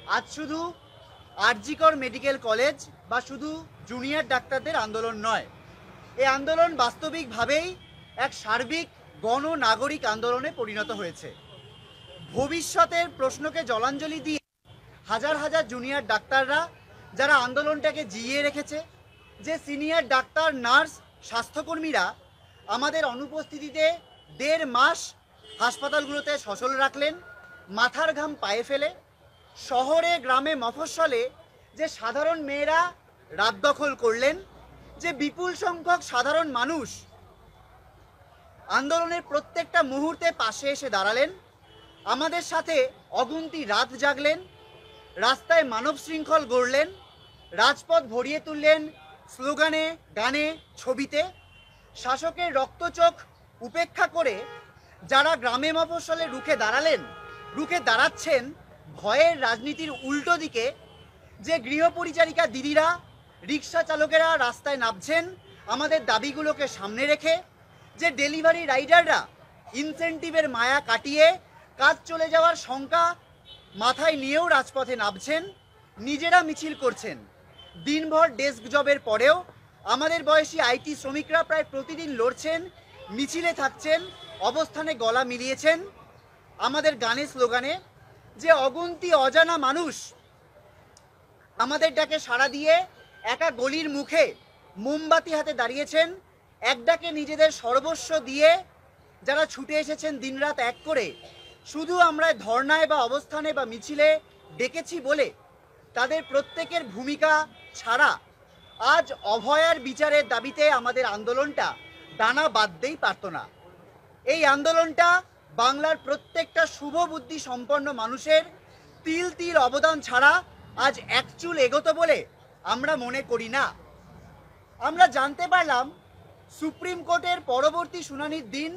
আজ শুধু RG Kar medical college বা শুধু জুনিয়র ডাক্তারদের আন্দোলন নয়, এই আন্দোলন বাস্তবিকভাবেই এক সার্বিক গণ নাগরিক আন্দোলনে পরিণত হয়েছে। ভবিষ্যতের প্রশ্নকে জলাঞ্জলি দিয়ে হাজার হাজার জুনিয়র ডাক্তাররা যারা আন্দোলনটাকে জিইয়ে রেখেছে, যে সিনিয়র ডাক্তার, নার্স, স্বাস্থ্যকর্মীরা আমাদের অনুপস্থিতিতে 1.5 মাস হাসপাতালগুলোতে সচল রাখলেন, মাথার ঘাম পায়ে ফেলে। শহরে, গ্রামে, মফস্বলে যে সাধারণ মেয়েরা রাত দখল করলেন, যে বিপুল সংখ্যক সাধারণ মানুষ আন্দোলনের প্রত্যেকটা মুহূর্তে পাশে এসে দাঁড়ালেন, আমাদের সাথে অগুন্তি রাত জাগলেন, রাস্তায় মানব শৃঙ্খল গড়লেন, রাজপথ ভরিয়ে তুললেন স্লোগানে, গানে, ছবিতে। শাসকের রক্তচোখ উপেক্ষা করে যারা গ্রামে মফস্বলে রুখে দাঁড়ালেন, রুখে দাঁড়াচ্ছেন ভয়ের রাজনীতির উল্টো দিকে, যে গৃহপরিচারিকা দিদিরা, রিক্সা চালকেরা রাস্তায় নামছেন আমাদের দাবিগুলোকে সামনে রেখে, যে ডেলিভারি রাইডাররা ইনসেন্টিভের মায়া কাটিয়ে কাজ চলে যাওয়ার শঙ্কা মাথায় নিয়েও রাজপথে নামছেন, নিজেরা মিছিল করছেন। দিনভর ডেস্ক জবের পরেও আমাদের বয়সী আইটি শ্রমিকরা প্রায় প্রতিদিন লড়ছেন, মিছিলে থাকছেন, অবস্থানে গলা মিলিয়েছেন আমাদের গানে, স্লোগানে। যে অগুন্তি অজানা মানুষ আমাদের ডাকে সাড়া দিয়ে একা গলির মুখে মোমবাতি হাতে দাঁড়িয়েছেন, এক ডাকে নিজেদের সর্বস্ব দিয়ে যারা ছুটে এসেছেন দিনরাত এক করে, শুধু আমরা ধর্নায় বা অবস্থানে বা মিছিলে ডেকেছি বলে তাদের প্রত্যেকের ভূমিকা ছাড়া আজ অভয়ার বিচারের দাবিতে আমাদের আন্দোলনটা ডানা বাঁধতেই পারত না। এই আন্দোলনটা বাংলার প্রত্যেকটা শুভ বুদ্ধি সম্পন্ন মানুষের তিল তিল অবদান ছাড়া আজ এক চুল এগোতো বলে আমরা মনে করি না। আমরা জানতে পারলাম সুপ্রিম কোর্টের পরবর্তী শুনানির দিন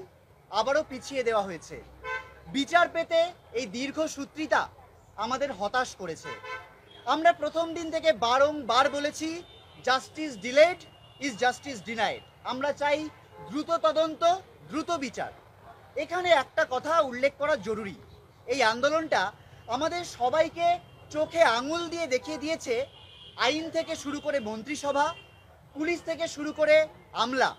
আবারও পিছিয়ে দেওয়া হয়েছে। বিচার পেতে এই দীর্ঘসূত্রিতা আমাদের হতাশ করেছে। আমরা প্রথম দিন থেকে বারংবার বলেছি, justice delayed is justice denied. আমরা চাই দ্রুত তদন্ত, দ্রুত বিচার। এখানে একটা কথা উল্লেখ করা জরুরি, এই আন্দোলনটা আমাদের সবাইকে চোখে আঙুল দিয়ে দেখিয়ে দিয়েছে আইন থেকে শুরু করে মন্ত্রিসভা, পুলিশ থেকে শুরু করে আমলা,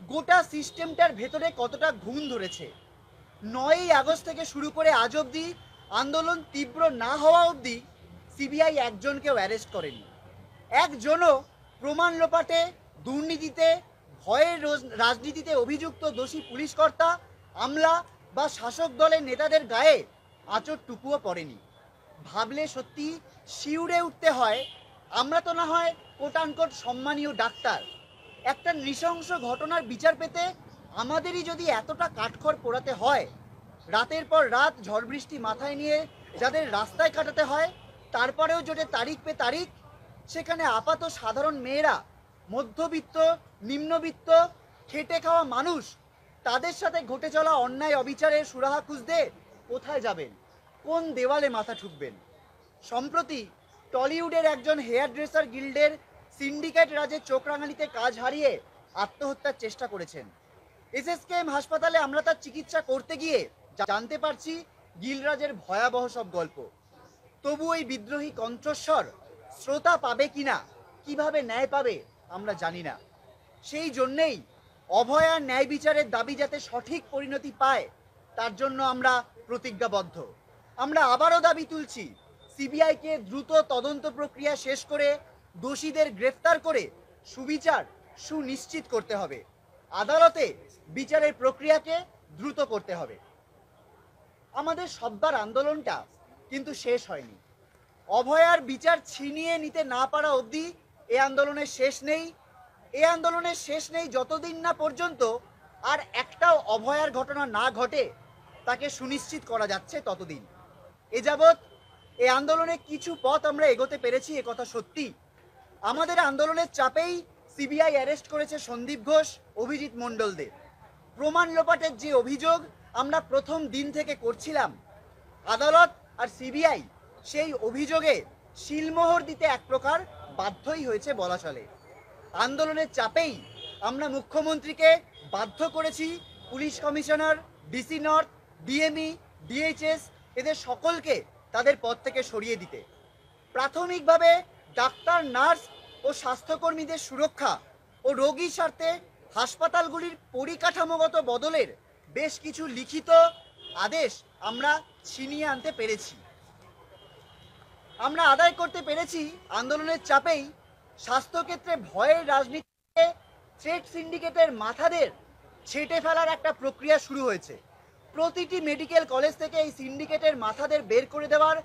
গোটা সিস্টেমটার ভেতরে কতটা ঘুম ধরেছে। 9ই আগস্ট থেকে শুরু করে আজ অবধি আন্দোলন তীব্র না হওয়া অবধি সিবিআই একজনকেও অ্যারেস্ট করেনি। একজনও প্রমাণ লোপাটে, দুর্নীতিতে, ভয়ের রাজনীতিতে অভিযুক্ত দোষী পুলিশকর্তা, আমলা বা শাসক দলের নেতাদের গায়ে আঁচড়টুকুও পড়েনি। ভাবলে সত্যি শিউরে উঠতে হয়। আমরা তো না হয় কোটানকোট সম্মানীয় ডাক্তার, একটা নৃশংস ঘটনার বিচার পেতে আমাদেরই যদি এতটা কাঠখড় পোড়াতে হয়, রাতের পর রাত ঝড় বৃষ্টি মাথায় নিয়ে যাদের রাস্তায় কাটাতে হয়, তারপরেও জোটে তারিখ পে তারিখ, সেখানে আপাত সাধারণ মেয়েরা, মধ্যবিত্ত, নিম্নবিত্ত, খেটে খাওয়া মানুষ, তাদের সাথে ঘটে চলা অন্যায় অবিচারের সুরাহা খুঁজতে কোথায় যাবেন, কোন দেওয়ালে মাথা ঠুকবেন? সম্প্রতি টলিউডের একজন হেয়ার ড্রেসার গিল্ডের সিন্ডিকেট রাজের চোখ রাঙানিতে কাজ হারিয়ে আত্মহত্যার চেষ্টা করেছেন। এসএসকেএম হাসপাতালে আমরা তার চিকিৎসা করতে গিয়ে জানতে পারছি গিলরাজের ভয়াবহ সব গল্প। তবু ওই বিদ্রোহী কণ্ঠস্বর শ্রোতা পাবে কিনা, কিভাবে ন্যায় পাবে আমরা জানি না। সেই জন্যেই অভয়ার ন্যায় বিচারের দাবি যাতে সঠিক পরিণতি পায়, তার জন্য আমরা প্রতিজ্ঞাবদ্ধ। আমরা আবারও দাবি তুলছি, সিবিআইকে দ্রুত তদন্ত প্রক্রিয়া শেষ করে দোষীদের গ্রেফতার করে সুবিচার সুনিশ্চিত করতে হবে। আদালতে বিচারের প্রক্রিয়াকে দ্রুত করতে হবে। আমাদের সব্বার আন্দোলনটা কিন্তু শেষ হয়নি। অভয়ার বিচার ছিনিয়ে নিতে না পারা অবধি এই আন্দোলনের শেষ নেই। এই আন্দোলনের শেষ নেই যতদিন না পর্যন্ত আর একটাও অভয়ার ঘটনা না ঘটে, তাকে সুনিশ্চিত করা যাচ্ছে ততদিন। এ যাবৎ এই আন্দোলনে কিছু পথ আমরা এগোতে পেরেছি, এ কথা সত্যি। আমাদের আন্দোলনের চাপেই সিবিআই অ্যারেস্ট করেছে সন্দীপ ঘোষ, অভিজিৎ মণ্ডলদের। প্রমাণ লোপাটের যে অভিযোগ আমরা প্রথম দিন থেকে করছিলাম, আদালত আর সিবিআই সেই অভিযোগে শিলমোহর দিতে এক প্রকার বাধ্যই হয়েছে বলা চলে। আন্দোলনের চাপেই আমরা মুখ্যমন্ত্রীকে বাধ্য করেছি police commissioner, DC north, DME, DHS এদের সকলকে তাদের পদ থেকে সরিয়ে দিতে। প্রাথমিকভাবে ডাক্তার, নার্স ও স্বাস্থ্যকর্মীদের সুরক্ষা ও রোগীর স্বার্থে হাসপাতালগুলির পরিকাঠামোগত বদলের বেশ কিছু লিখিত আদেশ আমরা ছিনিয়ে আনতে পেরেছি। আমরা আদায় করতে পেরেছি আন্দোলনের চাপেই স্বাস্থ্যক্ষেত্রে ভয়ের রাজনীতিতে ট্রেড সিন্ডিকেটের মাথাদের ছেঁটে ফেলার একটা প্রক্রিয়া শুরু হয়েছে। প্রতিটি মেডিকেল কলেজ থেকে এই সিন্ডিকেটের মাথাদের বের করে দেওয়ার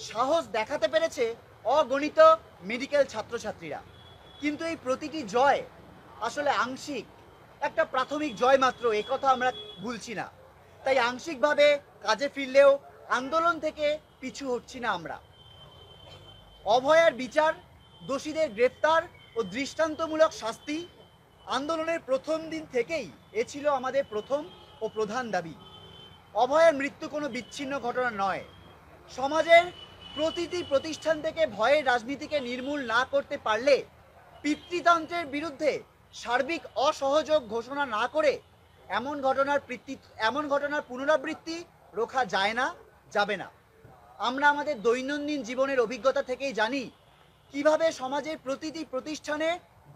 সাহস দেখাতে পেরেছে অগণিত মেডিকেল ছাত্রছাত্রীরা। কিন্তু এই প্রতিটি জয় আসলে আংশিক, একটা প্রাথমিক জয় মাত্র, একথা আমরা ভুলছি না। তাই আংশিকভাবে কাজে ফিরলেও আন্দোলন থেকে পিছু হচ্ছি না আমরা। অভয়ার বিচার, দোষীদের গ্রেপ্তার ও দৃষ্টান্তমূলক শাস্তি আন্দোলনের প্রথম দিন থেকেই এ ছিল আমাদের প্রথম ও প্রধান দাবি। অভয়ার মৃত্যু কোনো বিচ্ছিন্ন ঘটনা নয়। সমাজের প্রতিটি প্রতিষ্ঠান থেকে ভয়ের রাজনীতিকে নির্মূল না করতে পারলে পিতৃতন্ত্রের বিরুদ্ধে সার্বিক অসহযোগ ঘোষণা না করে এমন ঘটনার পুনরাবৃত্তি রোখা যায় না, যাবে না। আমরা আমাদের দৈনন্দিন জীবনের অভিজ্ঞতা থেকেই জানি কিভাবে সমাজের প্রতিটি প্রতিষ্ঠানে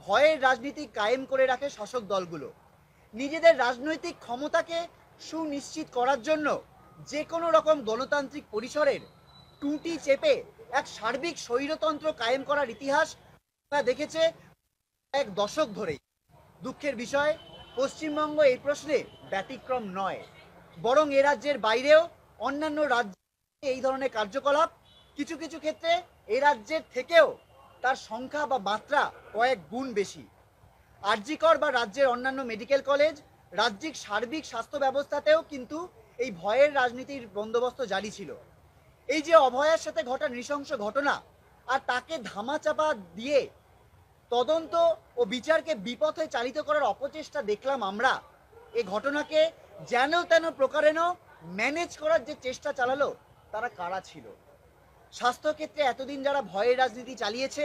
ভয়ের রাজনীতি কায়েম করে রাখে শাসক দলগুলো। নিজেদের রাজনৈতিক ক্ষমতাকে সুনিশ্চিত করার জন্য যে কোনো রকম গণতান্ত্রিক পরিসরের টুটি চেপে এক সার্বিক স্বৈরতন্ত্র কায়েম করার ইতিহাস দেখেছে এক দশক ধরেই। দুঃখের বিষয়, পশ্চিমবঙ্গ এই প্রশ্নে ব্যতিক্রম নয়, বরং এ রাজ্যের বাইরেও অন্যান্য রাজ্যে এই ধরনের কার্যকলাপ কিছু কিছু ক্ষেত্রে এ রাজ্যের থেকেও তার সংখ্যা বা মাত্রা কয়েক গুণ বেশি। আরজিকর বা রাজ্যের অন্যান্য মেডিকেল কলেজ, রাজ্যিক সার্বিক স্বাস্থ্য ব্যবস্থাতেও কিন্তু এই ভয়ের রাজনীতির বন্দোবস্ত জারি ছিল। এই যে অভয়ার সাথে ঘটা নৃশংস ঘটনা আর তাকে ধামাচাপা দিয়ে তদন্ত ও বিচারকে বিপথে চালিত করার অপচেষ্টা দেখলাম আমরা, এই ঘটনাকে যেন তেন প্রকারেণ ম্যানেজ করার যে চেষ্টা চালালো তারা কারা ছিল? স্বাস্থ্যক্ষেত্রে এতদিন যারা ভয়ের রাজনীতি চালিয়েছে,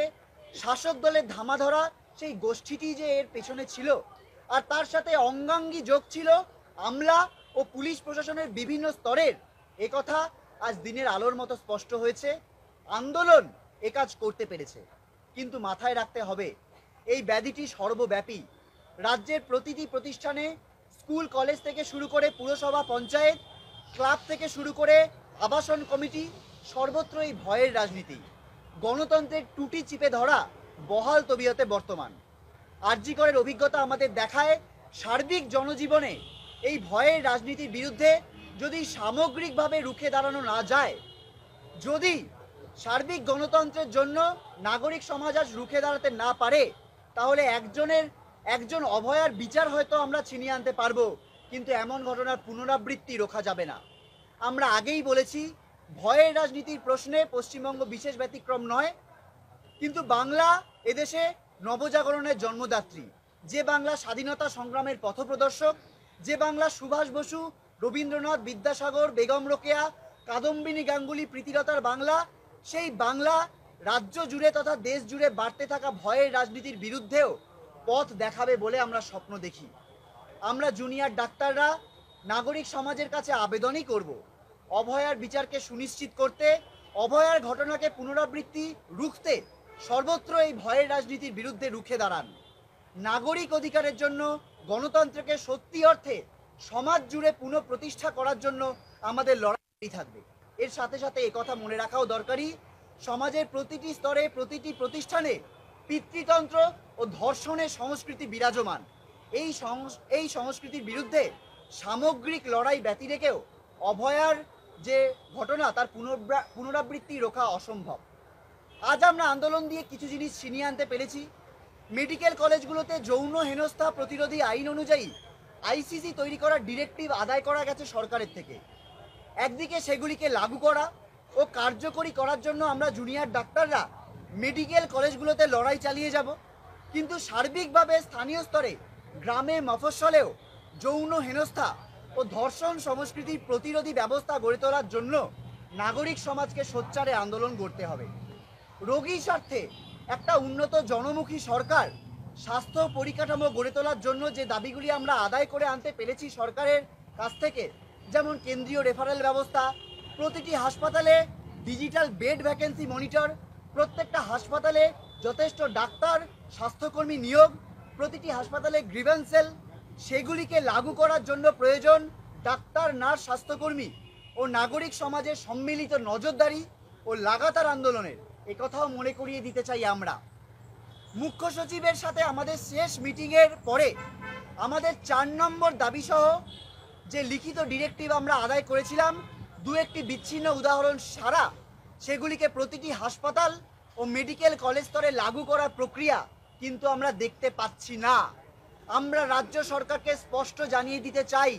শাসক দলের ধামা ধরা সেই গোষ্ঠীটি যে এর পেছনে ছিল, আর তার সাথে অঙ্গাঙ্গী যোগ ছিল আমলা ও পুলিশ প্রশাসনের বিভিন্ন স্তরের, একথা আজ দিনের আলোর মতো স্পষ্ট হয়েছে। আন্দোলন এ কাজ করতে পেরেছে, কিন্তু মাথায় রাখতে হবে এই ব্যাধিটি সর্বব্যাপী। রাজ্যের প্রতিটি প্রতিষ্ঠানে, স্কুল কলেজ থেকে শুরু করে পুরসভা, পঞ্চায়েত, ক্লাব থেকে শুরু করে আবাসন কমিটি, সর্বত্র এই ভয়ের রাজনীতি, গণতন্ত্রের টুটি চিপে ধরা বহাল তবিয়তে বর্তমান। আরজিকরের অভিজ্ঞতা আমাদের দেখায় সার্বিক জনজীবনে এই ভয়ের রাজনীতির বিরুদ্ধে যদি সামগ্রিকভাবে রুখে দাঁড়ানো না যায়, যদি সার্বিক গণতন্ত্রের জন্য নাগরিক সমাজ আজ রুখে দাঁড়াতে না পারে, তাহলে একজন অভয়ার বিচার হয়তো আমরা ছিনিয়ে আনতে পারবো, কিন্তু এমন ঘটনার পুনরাবৃত্তি রোখা যাবে না। আমরা আগেই বলেছি, ভয়ের রাজনীতির প্রশ্নে পশ্চিমবঙ্গ বিশেষ ব্যতিক্রম নয়, কিন্তু বাংলা এদেশে নবজাগরণের জন্মদাত্রী। যে বাংলা স্বাধীনতা সংগ্রামের পথপ্রদর্শক, যে বাংলা সুভাষ বসু, রবীন্দ্রনাথ, বিদ্যাসাগর, বেগম রোকেয়া, কাদম্বিনী গাঙ্গুলি, প্রীতিলতার বাংলা, সেই বাংলা রাজ্য জুড়ে তথা দেশ জুড়ে বাড়তে থাকা ভয়ের রাজনীতির বিরুদ্ধেও পথ দেখাবে বলে আমরা স্বপ্ন দেখি। আমরা জুনিয়র ডাক্তাররা নাগরিক সমাজের কাছে আবেদনই করব, অভয়ার বিচারকে সুনিশ্চিত করতে, অভয়ার ঘটনাকে পুনরাবৃত্তি রুখতে সর্বত্র এই ভয়ের রাজনীতির বিরুদ্ধে রুখে দাঁড়ান। নাগরিক অধিকারের জন্য, গণতন্ত্রকে সত্যি অর্থে সমাজ জুড়ে পুনঃপ্রতিষ্ঠা করার জন্য আমাদের লড়াই থাকবে। এর সাথে সাথে একথা মনে রাখাও দরকারি, সমাজের প্রতিটি স্তরে, প্রতিটি প্রতিষ্ঠানে পিতৃতন্ত্র ও ধর্ষণের সংস্কৃতি বিরাজমান। এই সংস্কৃতির বিরুদ্ধে সামগ্রিক লড়াই ব্যতি রেখেও অভয়ার যে ঘটনা তার পুনরাবৃত্তি রোখা অসম্ভব। আজ আমরা আন্দোলন দিয়ে কিছু জিনিস ছিনিয়ে আনতে পেরেছি। মেডিকেল কলেজগুলোতে যৌন হেনস্থা প্রতিরোধী আইন অনুযায়ী আইসিসি তৈরি করার ডিরেক্টিভ আদায় করা গেছে সরকারের থেকে। একদিকে সেগুলিকে লাগু করা ও কার্যকরী করার জন্য আমরা জুনিয়র ডাক্তাররা মেডিকেল কলেজগুলোতে লড়াই চালিয়ে যাব, কিন্তু সার্বিকভাবে স্থানীয় স্তরে, গ্রামে, মফস্বলেও যৌন হেনস্থা ও ধর্ষণ সংস্কৃতির প্রতিরোধী ব্যবস্থা গড়ে তোলার জন্য নাগরিক সমাজকে সোচ্চারে আন্দোলন করতে হবে। রোগীর স্বার্থে একটা উন্নত জনমুখী সরকার, স্বাস্থ্য পরিকাঠামো গড়ে তোলার জন্য যে দাবিগুলি আমরা আদায় করে আনতে পেরেছি সরকারের কাছ থেকে, যেমন কেন্দ্রীয় রেফারেল ব্যবস্থা, প্রতিটি হাসপাতালে ডিজিটাল বেড ভ্যাকেন্সি মনিটর, প্রত্যেকটা হাসপাতালে যথেষ্ট ডাক্তার স্বাস্থ্যকর্মী নিয়োগ, প্রতিটি হাসপাতালে গ্রিভেন্স সেল, সেগুলিকে লাগু করার জন্য প্রয়োজন ডাক্তার, নার্স, স্বাস্থ্যকর্মী ও নাগরিক সমাজের সম্মিলিত নজরদারি ও লাগাতার আন্দোলনের একথাও মনে করিয়ে দিতে চাই আমরা। মুখ্য সচিবের সাথে আমাদের শেষ মিটিংয়ের পরে আমাদের 4 নম্বর দাবিসহ যে লিখিত ডিরেক্টিভ আমরা আদায় করেছিলাম, দু একটি বিচ্ছিন্ন উদাহরণ ছাড়া সেগুলিকে প্রতিটি হাসপাতাল ও মেডিকেল কলেজ স্তরে লাগু করার প্রক্রিয়া কিন্তু আমরা দেখতে পাচ্ছি না। আমরা রাজ্য সরকারকে স্পষ্ট জানিয়ে দিতে চাই,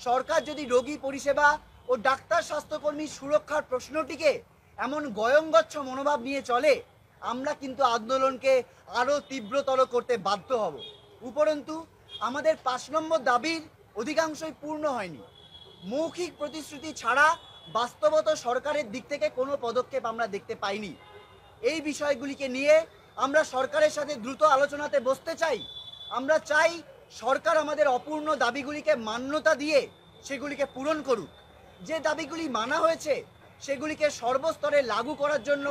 সরকার যদি রোগী পরিষেবা ও ডাক্তার স্বাস্থ্যকর্মী সুরক্ষার প্রশ্নটিকে এমন গয়ঙ্গচ্ছ মনোভাব নিয়ে চলে, আমরা কিন্তু আন্দোলনকে আরও তীব্রতর করতে বাধ্য হব। উপরন্তু আমাদের 5 নম্বর দাবির অধিকাংশই পূর্ণ হয়নি। মৌখিক প্রতিশ্রুতি ছাড়া বাস্তবত সরকারের দিক থেকে কোনো পদক্ষেপ আমরা দেখতে পাইনি। এই বিষয়গুলিকে নিয়ে আমরা সরকারের সাথে দ্রুত আলোচনাতে বসতে চাই। আমরা চাই সরকার আমাদের অপূর্ণ দাবিগুলিকে মান্যতা দিয়ে সেগুলিকে পূরণ করুক। যে দাবিগুলি মানা হয়েছে সেগুলিকে সর্বস্তরে লাগু করার জন্য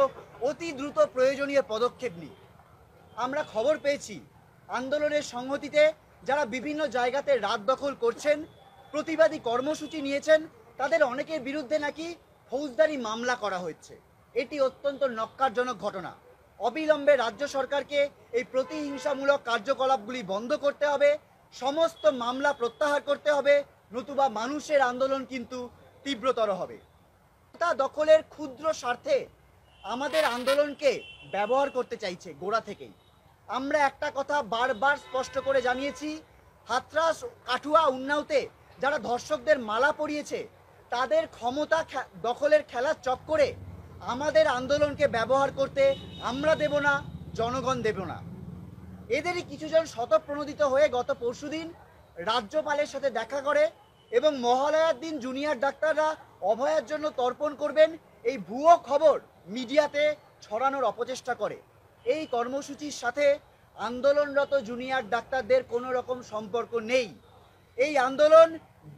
অতি দ্রুত প্রয়োজনীয় পদক্ষেপ নিই। আমরা খবর পেয়েছি আন্দোলনের সংহতিতে যারা বিভিন্ন জায়গাতে রাত দখল করছেন, প্রতিবাদী কর্মসূচি নিয়েছেন, তাদের অনেকের বিরুদ্ধে নাকি ফৌজদারি মামলা করা হচ্ছে। এটি অত্যন্ত ন্যক্কারজনক ঘটনা। অবিলম্বে রাজ্য সরকারকে এই প্রতিহিংসামূলক কার্যকলাপগুলি বন্ধ করতে হবে, সমস্ত মামলা প্রত্যাহার করতে হবে, নতুবা মানুষের আন্দোলন কিন্তু তীব্রতর হবে। দখলের ক্ষুদ্র স্বার্থে আমাদের আন্দোলনকে ব্যবহার করতে চাইছে গোড়া থেকেই। আমরা একটা কথা বারবার স্পষ্ট করে জানিয়েছি, হাথরাস, কাঠুয়া, উন্নাওতে যারা ধর্ষকদের মালা পরিয়েছে তাদের ক্ষমতা দখলের খেলার চক্করে আমাদের আন্দোলনকে ব্যবহার করতে আমরা দেব না, জনগণ দেব না। এদেরই কিছুজন স্বতঃপ্রণোদিত হয়ে গত পরশুদিন রাজ্যপালের সাথে দেখা করে এবং মহালয়ার দিন জুনিয়র ডাক্তাররা অভয়ার জন্য তর্পণ করবেন এই ভুয়ো খবর মিডিয়াতে ছড়ানোর অপচেষ্টা করে। এই কর্মসূচির সাথে আন্দোলনরত জুনিয়র ডাক্তারদের কোনো রকম সম্পর্ক নেই। এই আন্দোলন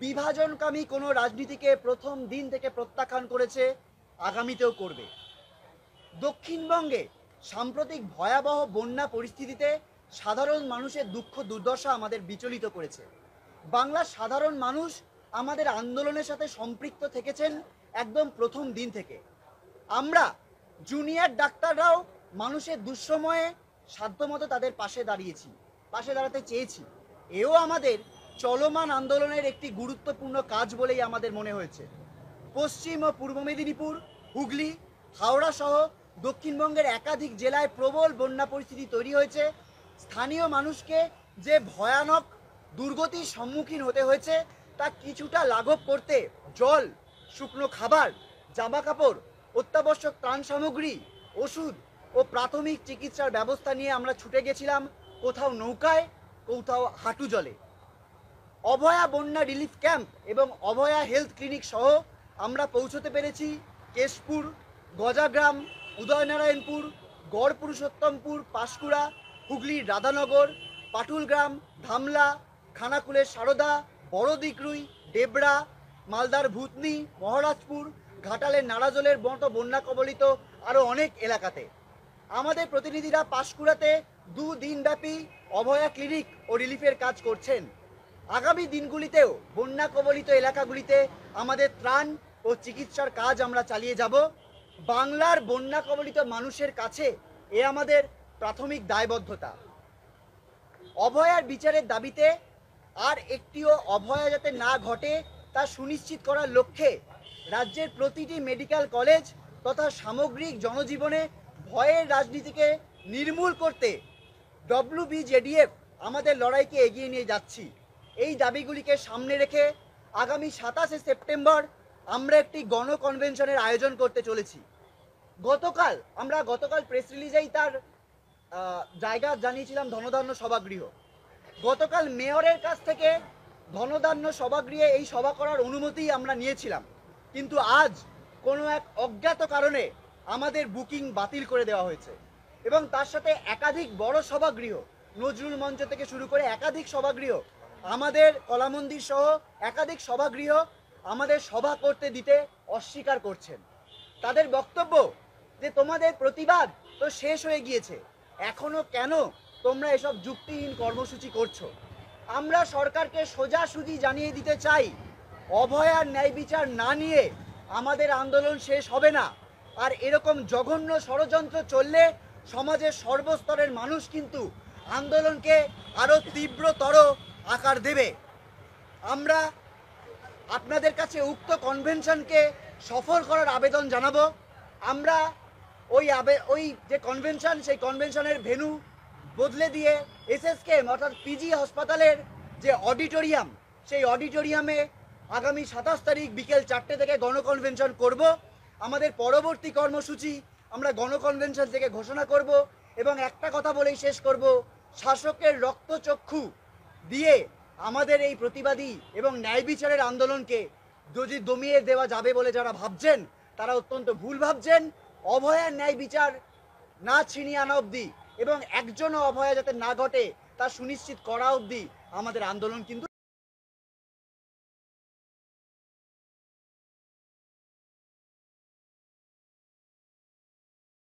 বিভাজনকামী কোনো রাজনীতিকে প্রথম দিন থেকে প্রত্যাখ্যান করেছে, আগামীতেও করবে। দক্ষিণবঙ্গে সাম্প্রতিক ভয়াবহ বন্যা পরিস্থিতিতে সাধারণ মানুষের দুঃখ দুর্দশা আমাদের বিচলিত করেছে। বাংলার সাধারণ মানুষ আমাদের আন্দোলনের সাথে সম্পৃক্ত থেকেছেন একদম প্রথম দিন থেকে। আমরা জুনিয়র ডাক্তাররাও মানুষের দুঃসময়ে সাধ্যমতো তাদের পাশে দাঁড়াতে চেয়েছি। এও আমাদের চলমান আন্দোলনের একটি গুরুত্বপূর্ণ কাজ বলেই আমাদের মনে হয়েছে। পশ্চিম ও পূর্ব মেদিনীপুর, হুগলি, হাওড়া সহ দক্ষিণবঙ্গের একাধিক জেলায় প্রবল বন্যা পরিস্থিতি তৈরি হয়েছে। স্থানীয় মানুষকে যে ভয়ানক দুর্গতির সম্মুখীন হতে হয়েছে তা কিছুটা লাঘব করতে জল, শুকনো খাবার, জামা কাপড়, অত্যাবশ্যক ত্রাণ সামগ্রী, ওষুধ ও প্রাথমিক চিকিৎসার ব্যবস্থা নিয়ে আমরা ছুটে গেছিলাম, কোথাও নৌকায়, কোথাও হাঁটু জলে। অভয়া বন্যা রিলিফ ক্যাম্প এবং অভয়া হেলথ ক্লিনিক সহ আমরা পৌঁছতে পেরেছি কেশপুর, গজাগ্রাম, উদয়নারায়ণপুর, গড় পুরুষোত্তমপুর, পাঁশকুড়া, হুগলির রাধানগর, পাটুলগ্রাম, ধামলা, খানাকুলের সারদা, বড় দিকরুই, ডেবরা, মালদার ভূতনি, মহারাজপুর, ঘাটালের নারাজলের মতো বন্যা কবলিত আরও অনেক এলাকাতে। আমাদের প্রতিনিধিরা পাঁশকুড়াতে 2 দিনব্যাপী অভয়া ক্লিনিক ও রিলিফের কাজ করছেন। আগামী দিনগুলিতেও বন্যা কবলিত এলাকাগুলিতে আমাদের ত্রাণ ও চিকিৎসার কাজ আমরা চালিয়ে যাব। বাংলার বন্যা কবলিত মানুষের কাছে এ আমাদের প্রাথমিক দায়বদ্ধতা। অভয়ার বিচারের দাবিতে আর একটিও অভয়া যাতে না ঘটে তা সুনিশ্চিত করার লক্ষ্যে রাজ্যের প্রতিটি মেডিকেল কলেজ তথা সামগ্রিক জনজীবনে ভয়ের রাজনীতিকে নির্মূল করতে WBJDF আমাদের লড়াইকে এগিয়ে নিয়ে যাচ্ছি। এই দাবিগুলিকে সামনে রেখে আগামী 27শে সেপ্টেম্বর আমরা একটি গণকনভেনশনের আয়োজন করতে চলেছি। গতকাল প্রেস রিলিজেই তার জায়গা জানিয়েছিলাম ধনধান্য সভাগৃহ। গতকাল মেয়রের কাছ থেকে ধনধান্য সভাগৃহে এই সভা করার অনুমতি আমরা নিয়েছিলাম, কিন্তু আজ কোনো এক অজ্ঞাত কারণে আমাদের বুকিং বাতিল করে দেওয়া হয়েছে এবং তার সাথে একাধিক বড় সভাগৃহ, নজরুল মঞ্চ থেকে শুরু করে একাধিক সভাগৃহ, আমাদের কলামন্দির সহ একাধিক সভাগৃহ আমাদের সভা করতে দিতে অস্বীকার করছেন। তাদের বক্তব্য যে তোমাদের প্রতিবাদ তো শেষ হয়ে গিয়েছে, এখনো কেন তোমরা এসব যুক্তিহীন কর্মসূচি করছো। আমরা সরকারকে সোজাসুজি জানিয়ে দিতে চাই, অভয়ার ন্যায় বিচার না নিয়ে আমাদের আন্দোলন শেষ হবে না। আর এরকম জঘন্য ষড়যন্ত্র চললে সমাজের সর্বস্তরের মানুষ কিন্তু আন্দোলনকে আরো তীব্রতর আকার দেবে। আমরা আপনাদের কাছে উক্ত কনভেনশনকে সফল করার আবেদন জানাবো। আমরা ওই যে কনভেনশন, সেই কনভেনশনের ভেন্যু বদলে দিয়ে এসএসকেএম অর্থাৎ পিজি হাসপাতালের যে অডিটোরিয়াম, সেই অডিটোরিয়ামে আগামী 27 তারিখ বিকেল 4টে থেকে গণকনভেনশন করব। আমাদের পরবর্তী কর্মসূচি আমরা গণকনভেনশন থেকে ঘোষণা করব। এবং একটা কথা বলেই শেষ করব, শাসকের রক্তচক্ষু দিয়ে আমাদের এই প্রতিবাদী এবং ন্যায় বিচারের আন্দোলনকে যদি দমিয়ে দেওয়া যাবে বলে যারা ভাবছেন, তারা অত্যন্ত ভুল ভাবছেন। অভয়ার ন্যায় বিচার না ছিনিয়ে আনা অবধি এবং একজনও অভয়া যাতে না ঘটে তা সুনিশ্চিত করা অবধি আমাদের আন্দোলন কিন্তু